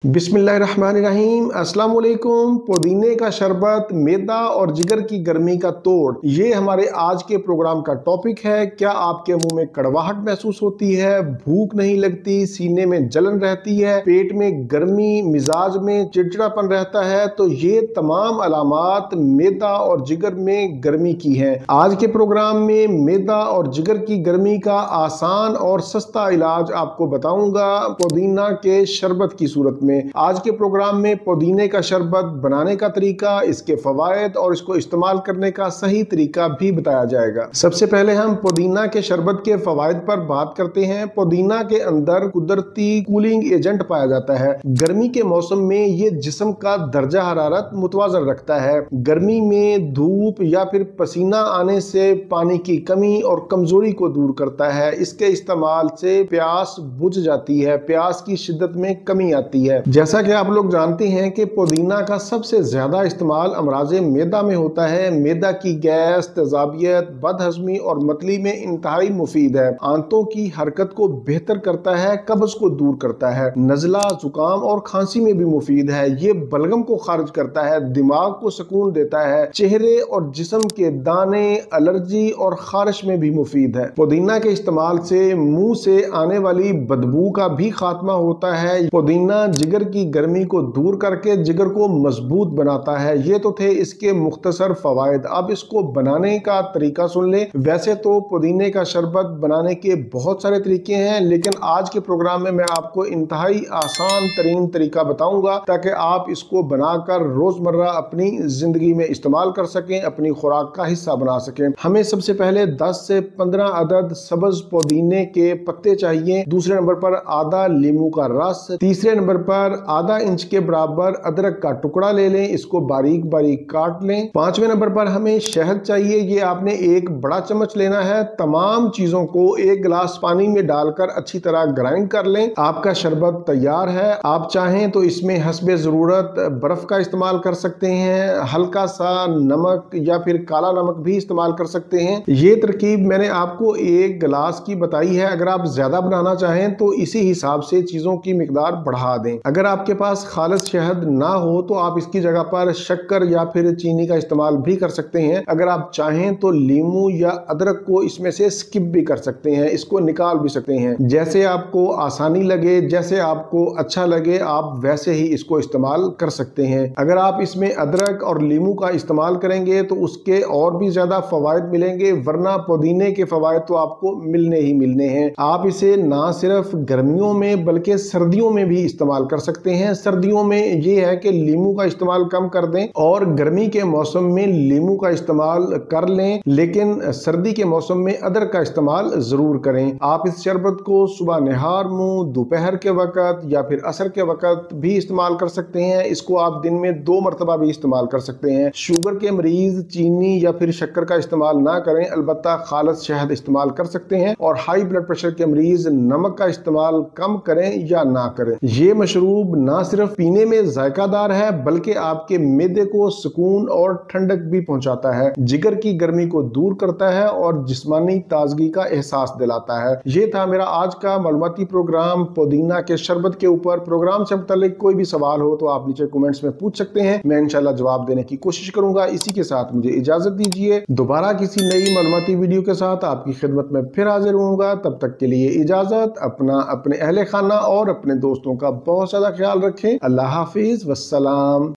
बिस्मिल्लाहिर्रहमानिर्रहीम। अस्सलाम वालेकुम। पुदीने का शरबत, मैदा और जिगर की गर्मी का तोड़, ये हमारे आज के प्रोग्राम का टॉपिक है। क्या आपके मुंह में कड़वाहट महसूस होती है, भूख नहीं लगती, सीने में जलन रहती है, पेट में गर्मी, मिजाज में चिड़चिड़ापन रहता है, तो ये तमाम अलामात मैदा और जिगर में गर्मी की हैं। आज के प्रोग्राम में मैदा और जिगर की गर्मी का आसान और सस्ता इलाज आपको बताऊंगा पुदीना के शरबत की सूरत में। आज के प्रोग्राम में पुदीने का शरबत बनाने का तरीका, इसके फवायद और इसको इस्तेमाल करने का सही तरीका भी बताया जाएगा। सबसे पहले हम पुदीना के शरबत के फवायद पर बात करते हैं। पुदीना के अंदर कुदरती कूलिंग एजेंट पाया जाता है। गर्मी के मौसम में ये जिस्म का दर्जा हरारत मुतवाजन रखता है। गर्मी में धूप या फिर पसीना आने से पानी की कमी और कमजोरी को दूर करता है। इसके इस्तेमाल से प्यास बुझ जाती है, प्यास की शिद्दत में कमी आती है। जैसा कि आप लोग जानते हैं कि पुदीना का सबसे ज्यादा इस्तेमाल अमराज़े मैदा में होता है। मैदा की गैस, तेजाबियत, बदहजमी और मतली में इंतहाई मुफीद है। आंतों की हरकत को बेहतर करता है, कब्ज को दूर करता है, नजला, जुकाम और खांसी में भी मुफीद है। ये बलगम को खारिज करता है, दिमाग को सुकून देता है, चेहरे और जिस्म के दाने, एलर्जी और खारिश में भी मुफीद है। पुदीना के इस्तेमाल से मुंह से आने वाली बदबू का भी खात्मा होता है। पुदीना जिगर की गर्मी को दूर करके जिगर को मजबूत बनाता है। ये तो थे इसके मुख्तसर फवायद। अब इसको बनाने का तरीका सुन ले। वैसे तो पुदीने का शरबत बनाने के बहुत सारे तरीके हैं, लेकिन आज के प्रोग्राम में मैं आपको इंतहाई आसान तरीन तरीका बताऊंगा ताकि आप इसको बनाकर रोजमर्रा अपनी जिंदगी में इस्तेमाल कर सकें, अपनी खुराक का हिस्सा बना सकें। हमें सबसे पहले 10 से 15 अदद सब्ज पुदीने के पत्ते चाहिए। दूसरे नंबर पर आधा लीमू का रस। तीसरे नंबर पर आधा इंच के बराबर अदरक का टुकड़ा ले लें, इसको बारीक बारीक काट लें। पांचवें नंबर पर हमें शहद चाहिए। ये आपने एक बड़ा चम्मच लेना है। तमाम चीजों को एक गिलास पानी में डालकर अच्छी तरह ग्राइंड कर लें। आपका शरबत तैयार है। आप चाहें तो इसमें हस्बे जरूरत बर्फ का इस्तेमाल कर सकते हैं, हल्का सा नमक या फिर काला नमक भी इस्तेमाल कर सकते हैं। ये तरकीब मैंने आपको एक गिलास की बताई है। अगर आप ज्यादा बनाना चाहें तो इसी हिसाब से चीजों की मिकदार बढ़ा दें। अगर आपके पास खालिस शहद ना हो तो आप इसकी जगह पर शक्कर या फिर चीनी का इस्तेमाल भी कर सकते हैं। अगर आप चाहें तो लीमू या अदरक को इसमें से स्किप भी कर सकते हैं, इसको निकाल भी सकते हैं। जैसे आपको आसानी लगे, जैसे आपको अच्छा लगे, आप वैसे ही इसको इस्तेमाल कर सकते हैं। अगर आप इसमें अदरक और लीमू का इस्तेमाल करेंगे तो उसके और भी ज्यादा फवायद मिलेंगे, वरना पुदीने के फवायद तो आपको मिलने ही मिलने हैं। आप इसे ना सिर्फ गर्मियों में बल्कि सर्दियों में भी इस्तेमाल कर सकते हैं। सर्दियों में ये है कि लीमू का इस्तेमाल कम कर दें और गर्मी के मौसम में लीमू का इस्तेमाल कर लें, लेकिन सर्दी के मौसम में अदरक का इस्तेमाल जरूर करें। आप इस शरबत को सुबह निहार मुंह, दोपहर के वक्त या फिर असर के वक्त भी इस्तेमाल कर सकते हैं। इसको आप दिन में 2 मरतबा भी इस्तेमाल कर सकते हैं। शुगर के मरीज चीनी या फिर शक्कर का इस्तेमाल ना करें, अलबत्ता खालिस शहद इस्तेमाल कर सकते हैं। और हाई ब्लड प्रेशर के मरीज नमक का इस्तेमाल कम करें या ना करें। ये मशरूब ना सिर्फ पीने में जायकादार है बल्कि आपके मैदे को सुकून और ठंडक भी पहुंचाता है, जिगर की गर्मी को दूर करता है और जिस्मानी ताजगी का एहसास दिलाता है। ये था मेरा आज का मालूमाती प्रोग्राम पुदीना के शरबत के ऊपर। प्रोग्राम से मुताल्लिक कोई भी सवाल हो तो आप नीचे कमेंट्स में पूछ सकते हैं, मैं इंशाल्लाह जवाब देने की कोशिश करूंगा। इसी के साथ मुझे इजाजत दीजिए। दोबारा किसी नई मालूमाती वीडियो के साथ आपकी खिदमत में फिर हाजिर होऊंगा। तब तक के लिए इजाजत। अपना, अपने अहले खाना और अपने दोस्तों का बहुत ज्यादा ख्याल रखें। अल्लाह हाफिज, वस्सलाम।